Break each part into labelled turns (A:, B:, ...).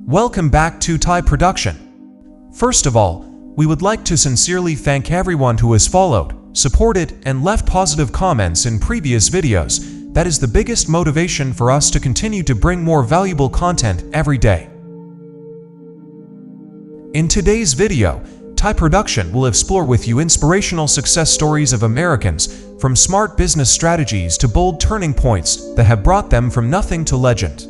A: Welcome back to Thai Production. First of all, we would like to sincerely thank everyone who has followed, supported, and left positive comments in previous videos. That is the biggest motivation for us to continue to bring more valuable content every day. In today's video, Thai Production will explore with you inspirational success stories of Americans, from smart business strategies to bold turning points that have brought them from nothing to legend.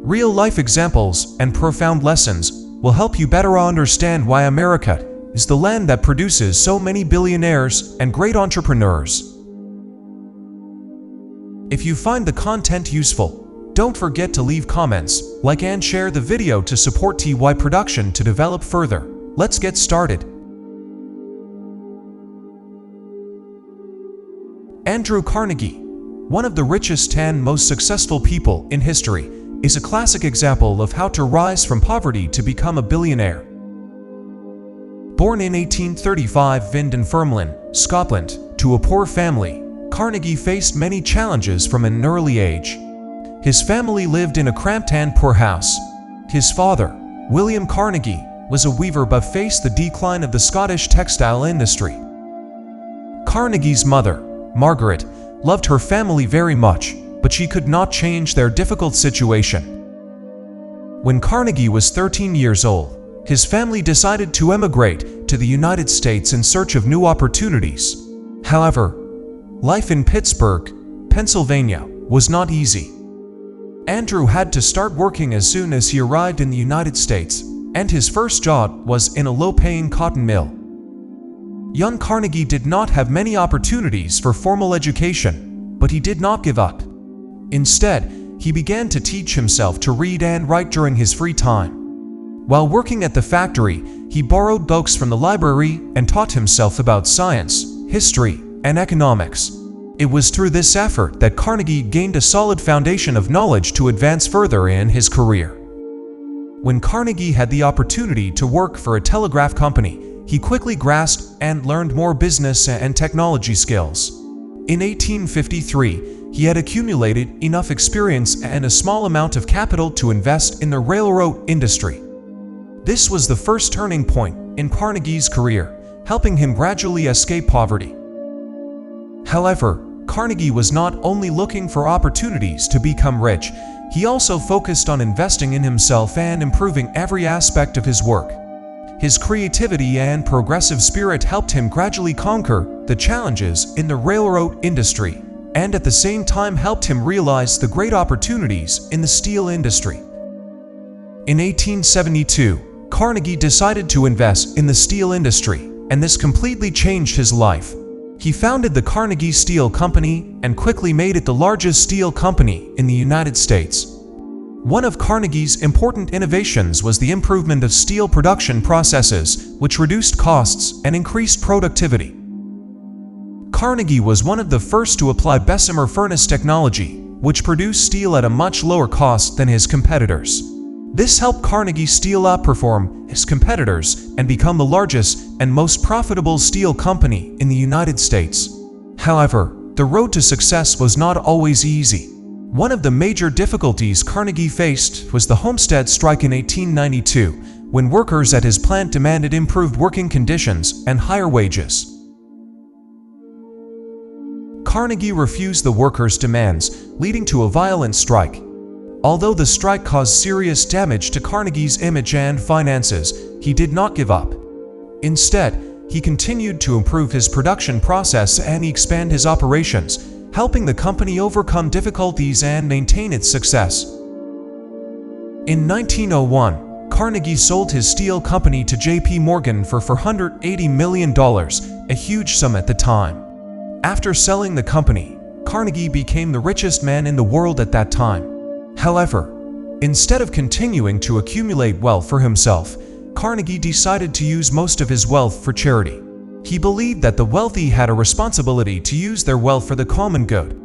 A: Real-life examples and profound lessons will help you better understand why America is the land that produces so many billionaires and great entrepreneurs. If you find the content useful, don't forget to leave comments, like and share the video to support TY Production to develop further. Let's get started. Andrew Carnegie, one of the richest and most successful people in history, is a classic example of how to rise from poverty to become a billionaire. Born in 1835 in Dunfermline, Scotland, to a poor family, Carnegie faced many challenges from an early age. His family lived in a cramped and poor house. His father, William Carnegie, was a weaver but faced the decline of the Scottish textile industry. Carnegie's mother, Margaret, loved her family very much, but she could not change their difficult situation. When Carnegie was 13 years old, his family decided to emigrate to the United States in search of new opportunities. However, life in Pittsburgh, Pennsylvania, was not easy. Andrew had to start working as soon as he arrived in the United States, and his first job was in a low-paying cotton mill. Young Carnegie did not have many opportunities for formal education, but he did not give up. Instead, he began to teach himself to read and write during his free time. While working at the factory, he borrowed books from the library and taught himself about science, history, and economics. It was through this effort that Carnegie gained a solid foundation of knowledge to advance further in his career. When Carnegie had the opportunity to work for a telegraph company, he quickly grasped and learned more business and technology skills. In 1853, he had accumulated enough experience and a small amount of capital to invest in the railroad industry. This was the first turning point in Carnegie's career, helping him gradually escape poverty. However, Carnegie was not only looking for opportunities to become rich, he also focused on investing in himself and improving every aspect of his work. His creativity and progressive spirit helped him gradually conquer the challenges in the railroad industry, and at the same time helped him realize the great opportunities in the steel industry. In 1872, Carnegie decided to invest in the steel industry, and this completely changed his life. He founded the Carnegie Steel Company and quickly made it the largest steel company in the United States. One of Carnegie's important innovations was the improvement of steel production processes, which reduced costs and increased productivity. Carnegie was one of the first to apply Bessemer furnace technology, which produced steel at a much lower cost than his competitors. This helped Carnegie Steel outperform his competitors and become the largest and most profitable steel company in the United States. However, the road to success was not always easy. One of the major difficulties Carnegie faced was the Homestead strike in 1892, when workers at his plant demanded improved working conditions and higher wages. Carnegie refused the workers' demands, leading to a violent strike. Although the strike caused serious damage to Carnegie's image and finances, he did not give up. Instead, he continued to improve his production process and expand his operations, helping the company overcome difficulties and maintain its success. In 1901, Carnegie sold his steel company to J.P. Morgan for $480 million, a huge sum at the time. After selling the company, Carnegie became the richest man in the world at that time. However, instead of continuing to accumulate wealth for himself, Carnegie decided to use most of his wealth for charity. He believed that the wealthy had a responsibility to use their wealth for the common good.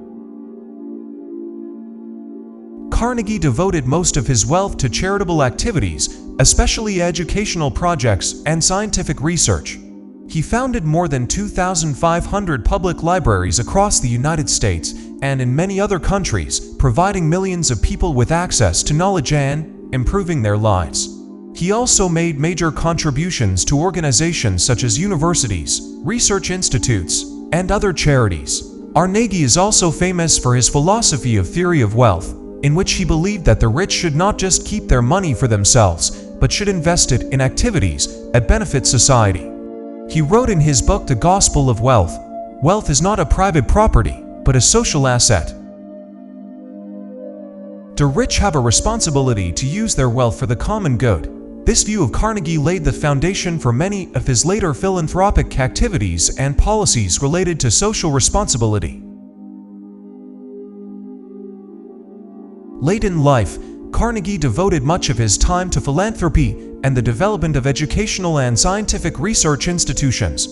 A: Carnegie devoted most of his wealth to charitable activities, especially educational projects and scientific research. He founded more than 2,500 public libraries across the United States and in many other countries, providing millions of people with access to knowledge and improving their lives. He also made major contributions to organizations such as universities, research institutes, and other charities. Carnegie is also famous for his philosophy of theory of wealth, in which he believed that the rich should not just keep their money for themselves, but should invest it in activities that benefit society. He wrote in his book The Gospel of Wealth, "Wealth is not a private property, but a social asset. The rich have a responsibility to use their wealth for the common good." This view of Carnegie laid the foundation for many of his later philanthropic activities and policies related to social responsibility. Late in life, Carnegie devoted much of his time to philanthropy and the development of educational and scientific research institutions.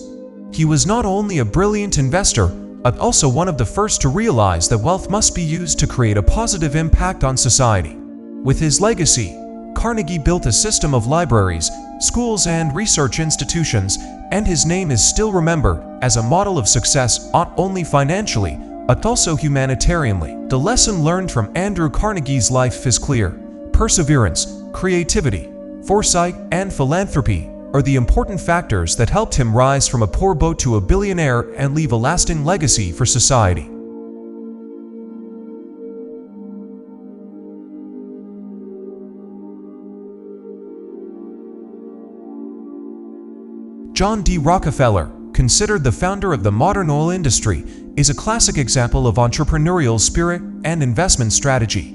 A: He was not only a brilliant investor, but also one of the first to realize that wealth must be used to create a positive impact on society. With his legacy, Carnegie built a system of libraries, schools, and research institutions, and his name is still remembered as a model of success not only financially, but also humanitarianly. The lesson learned from Andrew Carnegie's life is clear. Perseverance, creativity, foresight, and philanthropy are the important factors that helped him rise from a poor boat to a billionaire and leave a lasting legacy for society. John D. Rockefeller, considered the founder of the modern oil industry, is a classic example of entrepreneurial spirit and investment strategy.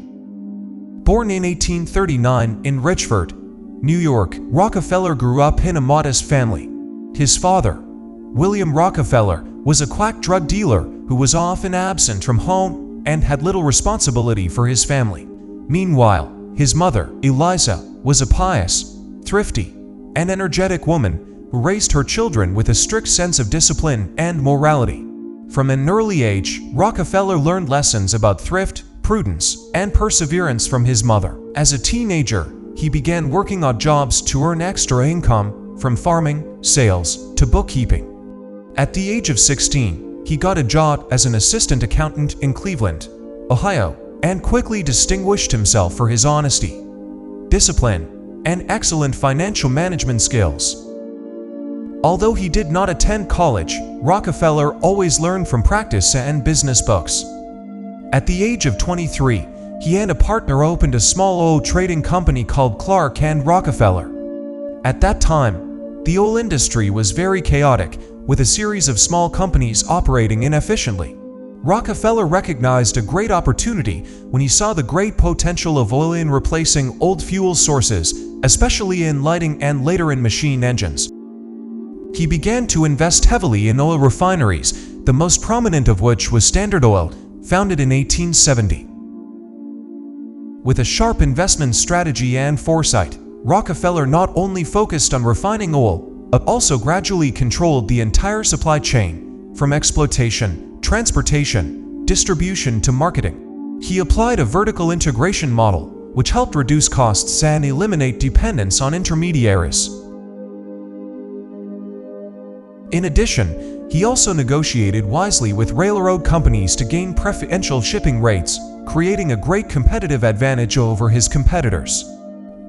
A: Born in 1839 in Richford, New York, Rockefeller grew up in a modest family. His father, William Rockefeller, was a quack drug dealer who was often absent from home and had little responsibility for his family. Meanwhile, his mother, Eliza, was a pious, thrifty, and energetic woman who raised her children with a strict sense of discipline and morality. From an early age, Rockefeller learned lessons about thrift, prudence, and perseverance from his mother. As a teenager, he began working odd jobs to earn extra income, from farming, sales, to bookkeeping. At the age of 16, he got a job as an assistant accountant in Cleveland, Ohio, and quickly distinguished himself for his honesty, discipline, and excellent financial management skills. Although he did not attend college, Rockefeller always learned from practice and business books. At the age of 23, he and a partner opened a small oil trading company called Clark and Rockefeller. At that time, the oil industry was very chaotic, with a series of small companies operating inefficiently. Rockefeller recognized a great opportunity when he saw the great potential of oil in replacing old fuel sources, especially in lighting and later in machine engines. He began to invest heavily in oil refineries, the most prominent of which was Standard Oil, founded in 1870. With a sharp investment strategy and foresight, Rockefeller not only focused on refining oil, but also gradually controlled the entire supply chain, from exploitation, transportation, distribution to marketing. He applied a vertical integration model, which helped reduce costs and eliminate dependence on intermediaries. In addition, he also negotiated wisely with railroad companies to gain preferential shipping rates, creating a great competitive advantage over his competitors.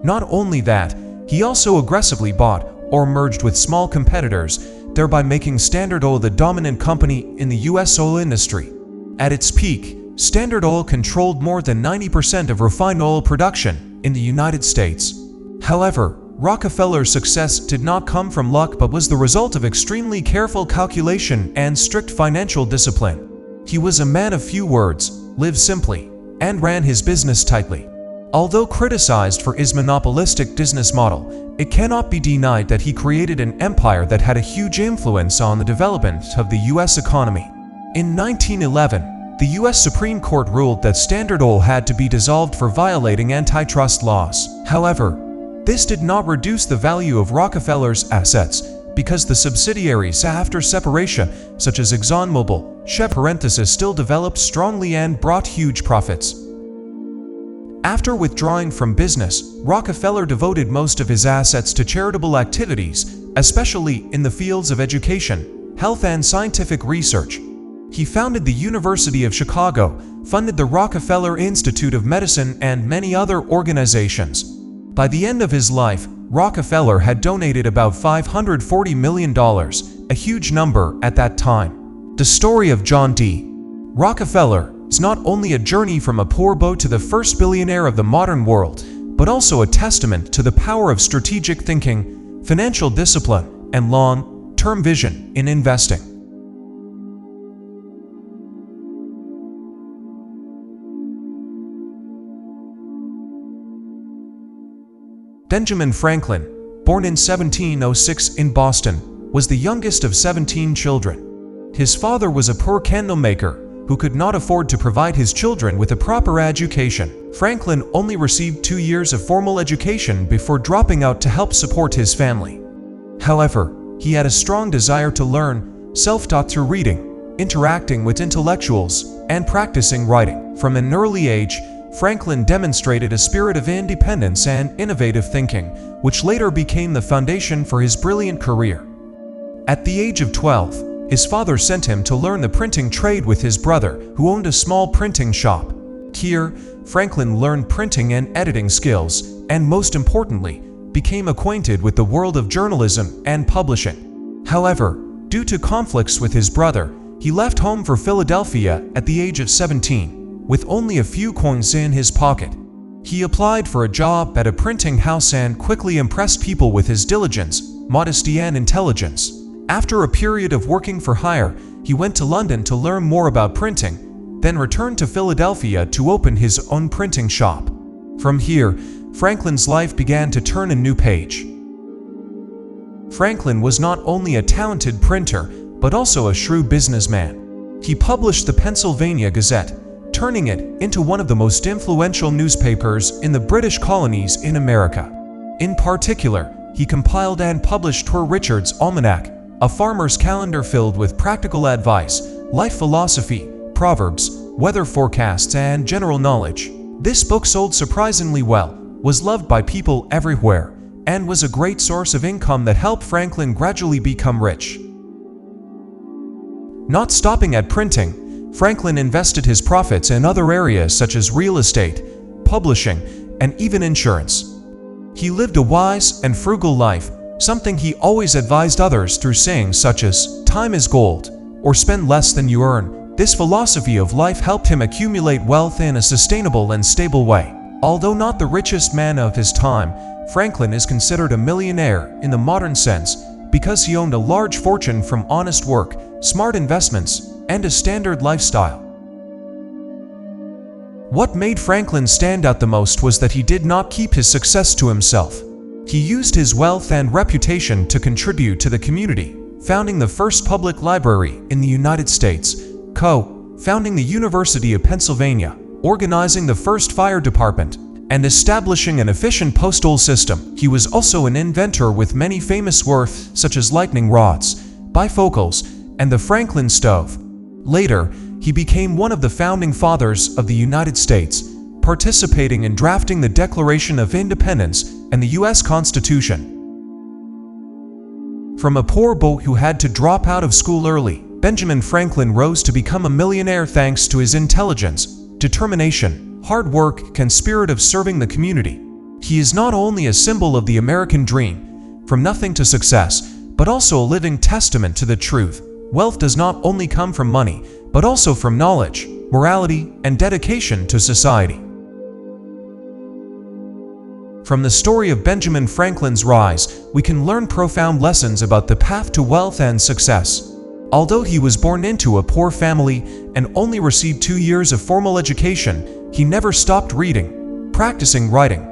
A: Not only that, he also aggressively bought or merged with small competitors, thereby making Standard Oil the dominant company in the U.S. oil industry. At its peak, Standard Oil controlled more than 90% of refined oil production in the United States. However, Rockefeller's success did not come from luck but was the result of extremely careful calculation and strict financial discipline. He was a man of few words, lived simply, and ran his business tightly. Although criticized for his monopolistic business model, it cannot be denied that he created an empire that had a huge influence on the development of the U.S. economy. In 1911, the U.S. Supreme Court ruled that Standard Oil had to be dissolved for violating antitrust laws. However, this did not reduce the value of Rockefeller's assets, because the subsidiaries after separation, such as ExxonMobil, Chevron, still developed strongly and brought huge profits. After withdrawing from business, Rockefeller devoted most of his assets to charitable activities, especially in the fields of education, health, and scientific research. He founded the University of Chicago, funded the Rockefeller Institute of Medicine, and many other organizations. By the end of his life, Rockefeller had donated about $540 million, a huge number at that time. The story of John D. Rockefeller is not only a journey from a poor boy to the first billionaire of the modern world, but also a testament to the power of strategic thinking, financial discipline, and long-term vision in investing. Benjamin Franklin, born in 1706 in Boston, was the youngest of 17 children. His father was a poor candlemaker who could not afford to provide his children with a proper education. Franklin only received 2 years of formal education before dropping out to help support his family. However, he had a strong desire to learn, self-taught through reading, interacting with intellectuals, and practicing writing. From an early age, Franklin demonstrated a spirit of independence and innovative thinking, which later became the foundation for his brilliant career. At the age of 12, his father sent him to learn the printing trade with his brother, who owned a small printing shop. Here, Franklin learned printing and editing skills, and most importantly, became acquainted with the world of journalism and publishing. However, due to conflicts with his brother, he left home for Philadelphia at the age of 17, with only a few coins in his pocket. He applied for a job at a printing house and quickly impressed people with his diligence, modesty, and intelligence. After a period of working for hire, he went to London to learn more about printing, then returned to Philadelphia to open his own printing shop. From here, Franklin's life began to turn a new page. Franklin was not only a talented printer, but also a shrewd businessman. He published the Pennsylvania Gazette, turning it into one of the most influential newspapers in the British colonies in America. In particular, he compiled and published Poor Richard's Almanac, a farmer's calendar filled with practical advice, life philosophy, proverbs, weather forecasts, and general knowledge. This book sold surprisingly well, was loved by people everywhere, and was a great source of income that helped Franklin gradually become rich. Not stopping at printing, Franklin invested his profits in other areas such as real estate, publishing, and even insurance. He lived a wise and frugal life, something he always advised others through sayings such as, "Time is gold," or "Spend less than you earn." This philosophy of life helped him accumulate wealth in a sustainable and stable way. Although not the richest man of his time, Franklin is considered a millionaire in the modern sense because he owned a large fortune from honest work, smart investments, and a standard lifestyle. What made Franklin stand out the most was that he did not keep his success to himself. He used his wealth and reputation to contribute to the community, founding the first public library in the United States, co-founding the University of Pennsylvania, organizing the first fire department, and establishing an efficient postal system. He was also an inventor with many famous works such as lightning rods, bifocals, and the Franklin stove. Later, he became one of the founding fathers of the United States, participating in drafting the Declaration of Independence and the U.S. Constitution. From a poor boy who had to drop out of school early, Benjamin Franklin rose to become a millionaire thanks to his intelligence, determination, hard work, and spirit of serving the community. He is not only a symbol of the American dream, from nothing to success, but also a living testament to the truth. Wealth does not only come from money, but also from knowledge, morality, and dedication to society. From the story of Benjamin Franklin's rise, we can learn profound lessons about the path to wealth and success. Although he was born into a poor family and only received 2 years of formal education, he never stopped reading, practicing writing,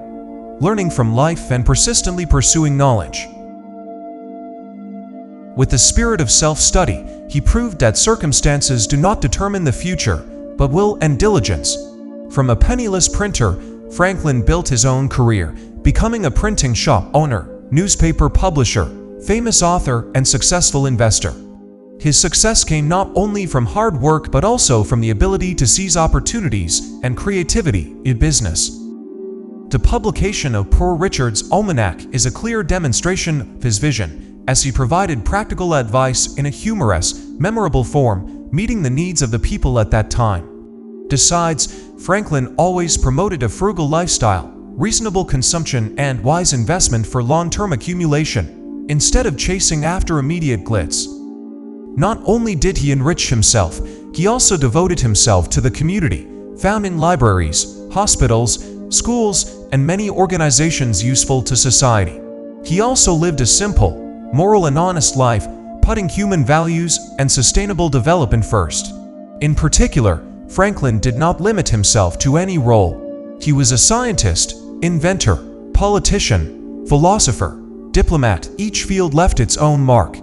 A: learning from life, and persistently pursuing knowledge. With the spirit of self-study, he proved that circumstances do not determine the future, but will and diligence. From a penniless printer, Franklin built his own career, becoming a printing shop owner, newspaper publisher, famous author, and successful investor. His success came not only from hard work but also from the ability to seize opportunities and creativity in business. The publication of Poor Richard's Almanac is a clear demonstration of his vision, as he provided practical advice in a humorous, memorable form, meeting the needs of the people at that time. Besides, Franklin always promoted a frugal lifestyle, reasonable consumption, and wise investment for long-term accumulation, instead of chasing after immediate glitz. Not only did he enrich himself, he also devoted himself to the community, founding libraries, hospitals, schools, and many organizations useful to society. He also lived a simple, moral and honest life, putting human values and sustainable development first. In particular, Franklin did not limit himself to any role. He was a scientist, inventor, politician, philosopher, diplomat. Each field left its own mark.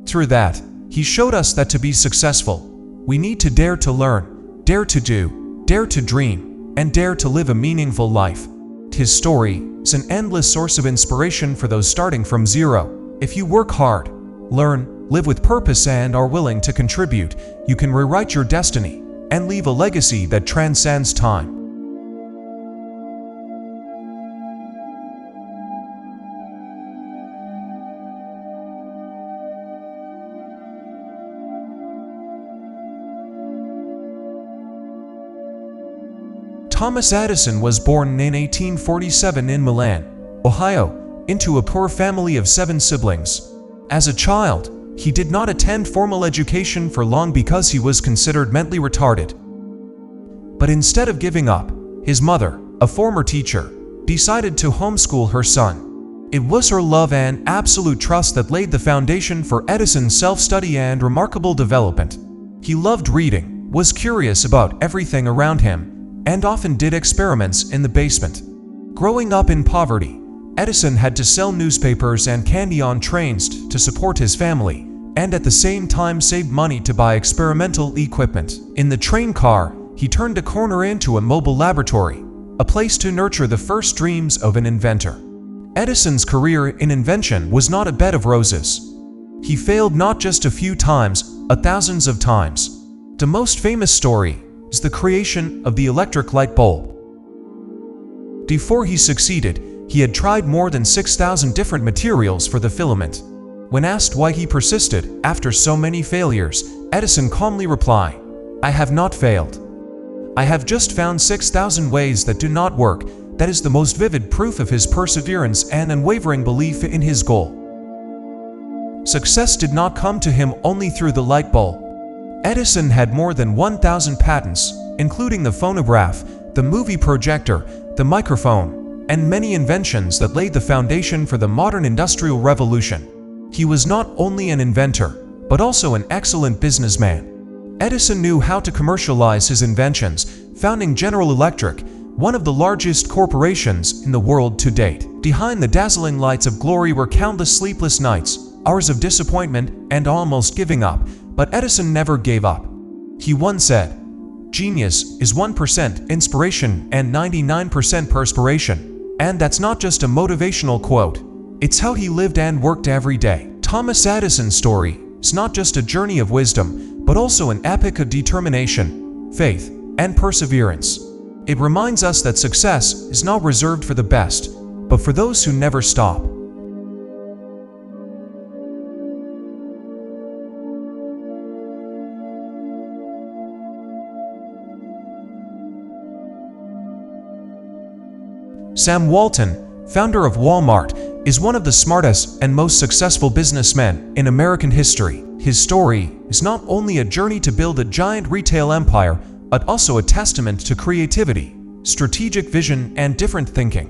A: Through that, he showed us that to be successful, we need to dare to learn, dare to do, dare to dream, and dare to live a meaningful life. His story is an endless source of inspiration for those starting from zero. If you work hard, learn, live with purpose, and are willing to contribute, you can rewrite your destiny and leave a legacy that transcends time. Thomas Edison was born in 1847 in Milan, Ohio, into a poor family of 7 siblings. As a child, he did not attend formal education for long because he was considered mentally retarded. But instead of giving up, his mother, a former teacher, decided to homeschool her son. It was her love and absolute trust that laid the foundation for Edison's self-study and remarkable development. He loved reading, was curious about everything around him, and often did experiments in the basement. Growing up in poverty, Edison had to sell newspapers and candy on trains to support his family, and at the same time saved money to buy experimental equipment. In the train car, he turned a corner into a mobile laboratory, a place to nurture the first dreams of an inventor. Edison's career in invention was not a bed of roses. He failed not just a few times, but thousands of times. The most famous story is the creation of the electric light bulb. Before he succeeded, he had tried more than 6,000 different materials for the filament. When asked why he persisted after so many failures, Edison calmly replied, "I have not failed. I have just found 6,000 ways that do not work." That is the most vivid proof of his perseverance and unwavering belief in his goal. Success did not come to him only through the light bulb. Edison had more than 1,000 patents, including the phonograph, the movie projector, the microphone, and many inventions that laid the foundation for the modern industrial revolution. He was not only an inventor, but also an excellent businessman. Edison knew how to commercialize his inventions, founding General Electric, one of the largest corporations in the world to date. Behind the dazzling lights of glory were countless sleepless nights, hours of disappointment, and almost giving up. But Edison never gave up. He once said, "Genius is 1% inspiration and 99% perspiration." And that's not just a motivational quote. It's how he lived and worked every day. Thomas Edison's story is not just a journey of wisdom, but also an epic of determination, faith, and perseverance. It reminds us that success is not reserved for the best, but for those who never stop. Sam Walton, founder of Walmart, is one of the smartest and most successful businessmen in American history. His story is not only a journey to build a giant retail empire, but also a testament to creativity, strategic vision, and different thinking.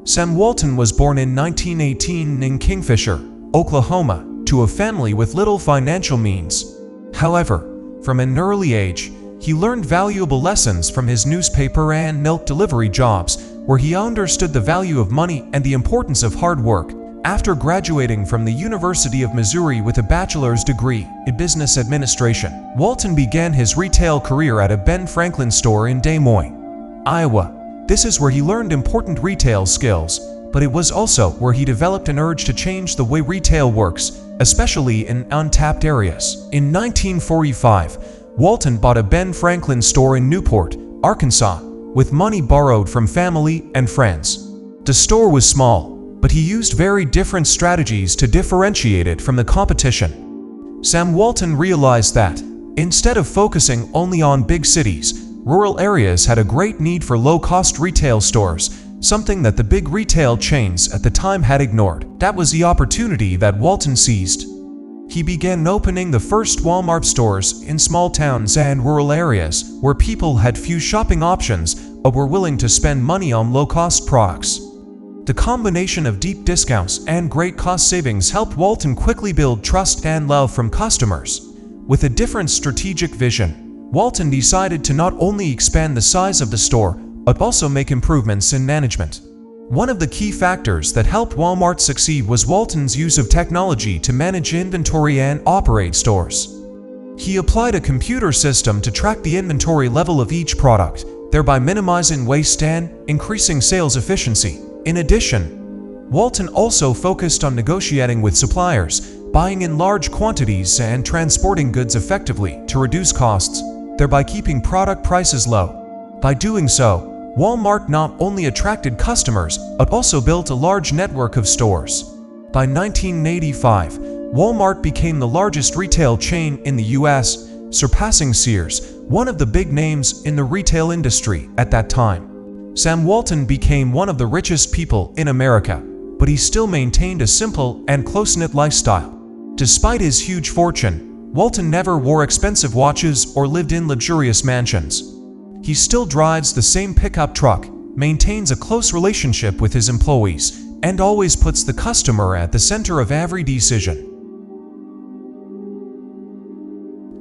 A: Sam Walton was born in 1918 in Kingfisher, Oklahoma, to a family with little financial means. However, from an early age, he learned valuable lessons from his newspaper and milk delivery jobs, where he understood the value of money and the importance of hard work. After graduating from the University of Missouri with a bachelor's degree in business administration, Walton began his retail career at a Ben Franklin store in Des Moines, Iowa. This is where he learned important retail skills, but it was also where he developed an urge to change the way retail works, especially in untapped areas. In 1945, Walton bought a Ben Franklin store in Newport, Arkansas, with money borrowed from family and friends. The store was small, but he used very different strategies to differentiate it from the competition. Sam Walton realized that, instead of focusing only on big cities, rural areas had a great need for low-cost retail stores, something that the big retail chains at the time had ignored. That was the opportunity that Walton seized. He began opening the first Walmart stores in small towns and rural areas where people had few shopping options but were willing to spend money on low-cost products. The combination of deep discounts and great cost savings helped Walton quickly build trust and love from customers. With a different strategic vision, Walton decided to not only expand the size of the store, but also make improvements in management. One of the key factors that helped Walmart succeed was Walton's use of technology to manage inventory and operate stores. He applied a computer system to track the inventory level of each product, thereby minimizing waste and increasing sales efficiency. In addition, Walton also focused on negotiating with suppliers, buying in large quantities and transporting goods effectively to reduce costs, thereby keeping product prices low. By doing so, Walmart not only attracted customers but also built a large network of stores. By 1985, Walmart became the largest retail chain in the US, surpassing Sears, one of the big names in the retail industry at that time. Sam Walton became one of the richest people in America, but he still maintained a simple and close-knit lifestyle. Despite his huge fortune, Walton never wore expensive watches or lived in luxurious mansions. He still drives the same pickup truck, maintains a close relationship with his employees, and always puts the customer at the center of every decision.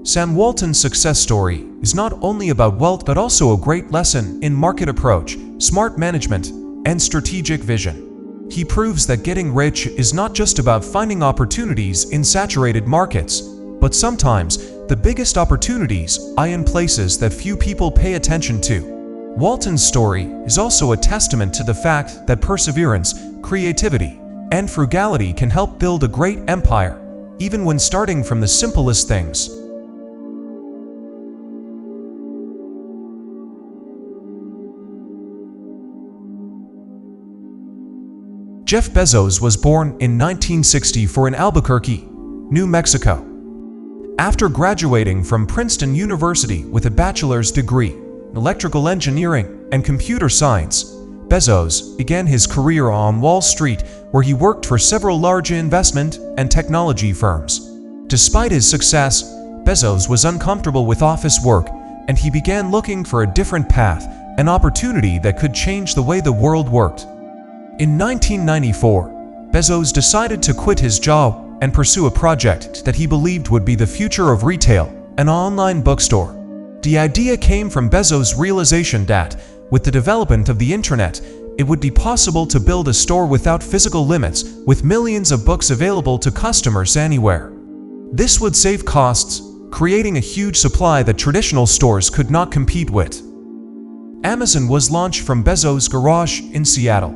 A: Sam Walton's success story is not only about wealth but also a great lesson in market approach, smart management, and strategic vision. He proves that getting rich is not just about finding opportunities in saturated markets, but sometimes the biggest opportunities lie in places that few people pay attention to. Walton's story is also a testament to the fact that perseverance, creativity, and frugality can help build a great empire, even when starting from the simplest things. Jeff Bezos was born in 1964 in Albuquerque, New Mexico. After graduating from Princeton University with a bachelor's degree in electrical engineering and computer science, Bezos began his career on Wall Street, where he worked for several large investment and technology firms. Despite his success, Bezos was uncomfortable with office work, and he began looking for a different path, an opportunity that could change the way the world worked. In 1994, Bezos decided to quit his job and pursue a project that he believed would be the future of retail, an online bookstore. The idea came from Bezos' realization that, with the development of the internet, it would be possible to build a store without physical limits, with millions of books available to customers anywhere. This would save costs, creating a huge supply that traditional stores could not compete with. Amazon was launched from Bezos' garage in Seattle.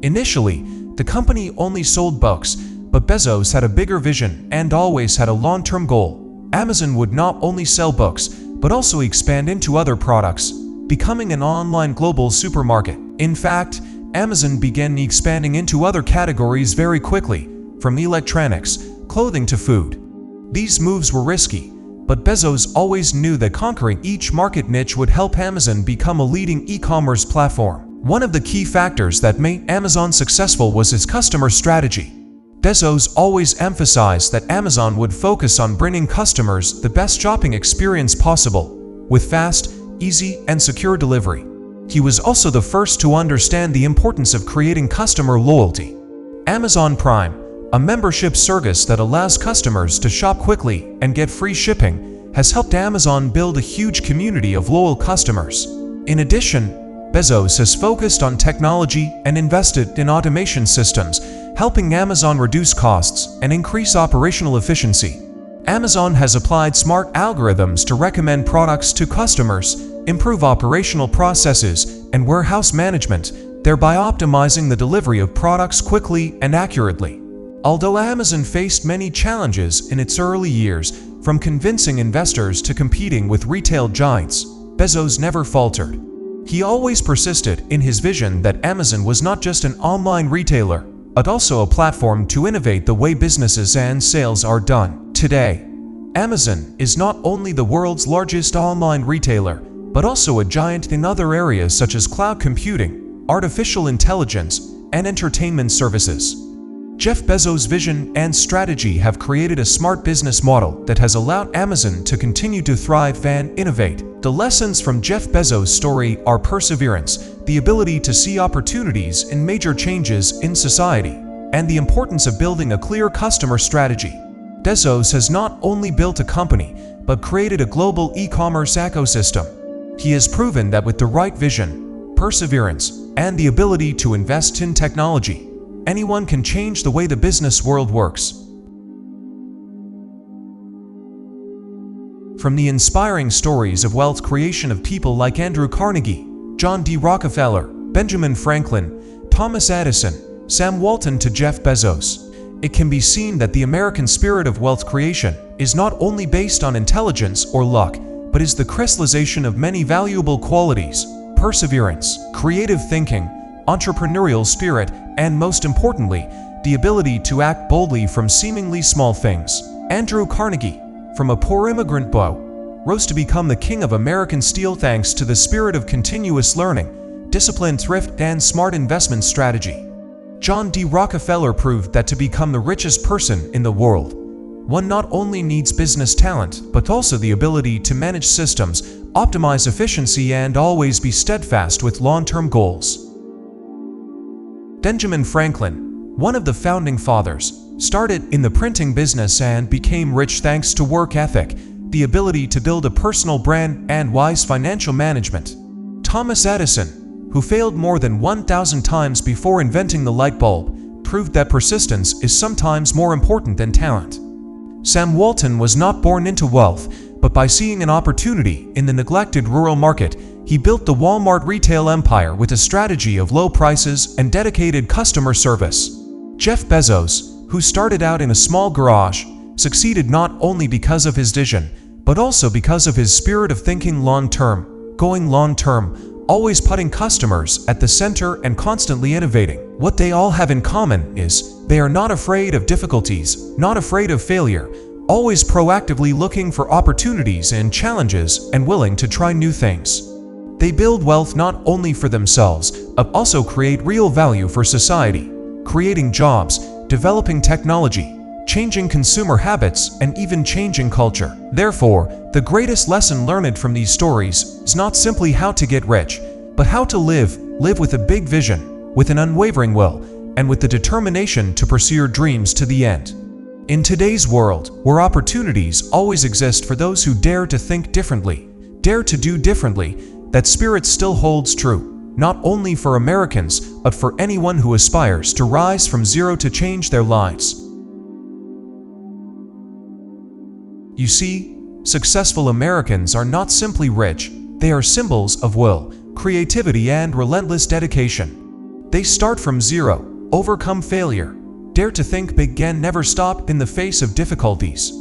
A: Initially, the company only sold books, but Bezos had a bigger vision and always had a long-term goal. Amazon would not only sell books, but also expand into other products, becoming an online global supermarket. In fact, Amazon began expanding into other categories very quickly, from electronics, clothing to food. These moves were risky, but Bezos always knew that conquering each market niche would help Amazon become a leading e-commerce platform. One of the key factors that made Amazon successful was its customer strategy. Bezos always emphasized that Amazon would focus on bringing customers the best shopping experience possible, with fast, easy, and secure delivery. He was also the first to understand the importance of creating customer loyalty. Amazon Prime, a membership service that allows customers to shop quickly and get free shipping, has helped Amazon build a huge community of loyal customers. In addition, Bezos has focused on technology and invested in automation systems, helping Amazon reduce costs and increase operational efficiency. Amazon has applied smart algorithms to recommend products to customers, improve operational processes, and warehouse management, thereby optimizing the delivery of products quickly and accurately. Although Amazon faced many challenges in its early years, from convincing investors to competing with retail giants, Bezos never faltered. He always persisted in his vision that Amazon was not just an online retailer, but also a platform to innovate the way businesses and sales are done. Today, Amazon is not only the world's largest online retailer, but also a giant in other areas such as cloud computing, artificial intelligence, and entertainment services. Jeff Bezos' vision and strategy have created a smart business model that has allowed Amazon to continue to thrive and innovate. The lessons from Jeff Bezos' story are perseverance, the ability to see opportunities in major changes in society, and the importance of building a clear customer strategy. Bezos has not only built a company, but created a global e-commerce ecosystem. He has proven that with the right vision, perseverance, and the ability to invest in technology, anyone can change the way the business world works. From the inspiring stories of wealth creation of people like Andrew Carnegie, John D. Rockefeller, Benjamin Franklin, Thomas Edison, Sam Walton to Jeff Bezos, it can be seen that the American spirit of wealth creation is not only based on intelligence or luck, but is the crystallization of many valuable qualities: perseverance, creative thinking, entrepreneurial spirit, and most importantly, the ability to act boldly from seemingly small things. Andrew Carnegie, from a poor immigrant boy, rose to become the king of American steel thanks to the spirit of continuous learning, disciplined thrift, and smart investment strategy. John D. Rockefeller proved that to become the richest person in the world, one not only needs business talent, but also the ability to manage systems, optimize efficiency, and always be steadfast with long-term goals. Benjamin Franklin, one of the founding fathers, started in the printing business and became rich thanks to work ethic, the ability to build a personal brand, and wise financial management. Thomas Edison, who failed more than 1,000 times before inventing the light bulb, proved that persistence is sometimes more important than talent. Sam Walton was not born into wealth, but by seeing an opportunity in the neglected rural market, he built the Walmart retail empire with a strategy of low prices and dedicated customer service. Jeff Bezos, who started out in a small garage, succeeded not only because of his vision, but also because of his spirit of thinking long-term, going long-term, always putting customers at the center and constantly innovating. What they all have in common is they are not afraid of difficulties, not afraid of failure, always proactively looking for opportunities and challenges and willing to try new things. They build wealth not only for themselves, but also create real value for society, creating jobs, developing technology, changing consumer habits, and even changing culture. Therefore, the greatest lesson learned from these stories is not simply how to get rich, but how to live with a big vision, with an unwavering will, and with the determination to pursue your dreams to the end. In today's world, where opportunities always exist for those who dare to think differently, dare to do differently, that spirit still holds true, not only for Americans, but for anyone who aspires to rise from zero to change their lives. You see, successful Americans are not simply rich, they are symbols of will, creativity, and relentless dedication. They start from zero, overcome failure, dare to think big, and never stop in the face of difficulties.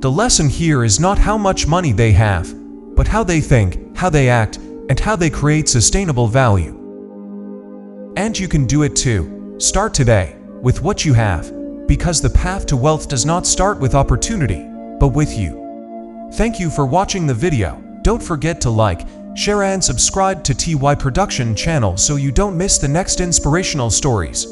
A: The lesson here is not how much money they have, but how they think, how they act, and how they create sustainable value. And you can do it too. Start today, with what you have, because the path to wealth does not start with opportunity, but with you. Thank you for watching the video. Don't forget to like, share, and subscribe to TY Production channel so you don't miss the next inspirational stories.